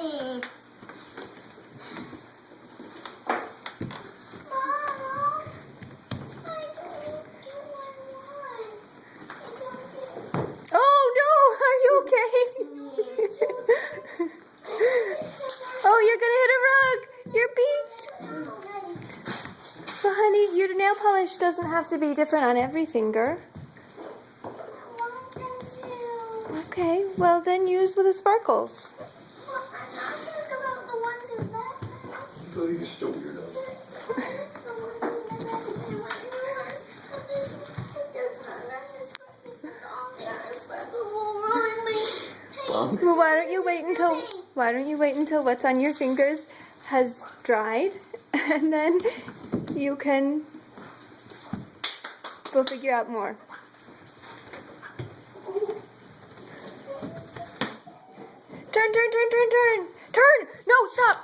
me. Oh no, are you okay? Oh, you're gonna hit a rug. You're beached. So honey, your nail polish doesn't have to be different on every finger. Okay, well then use with the sparkles. Oh, you're still weird. Well, why don't you wait until what's on your fingers has dried, and then we'll figure out more. Turn. No, stop.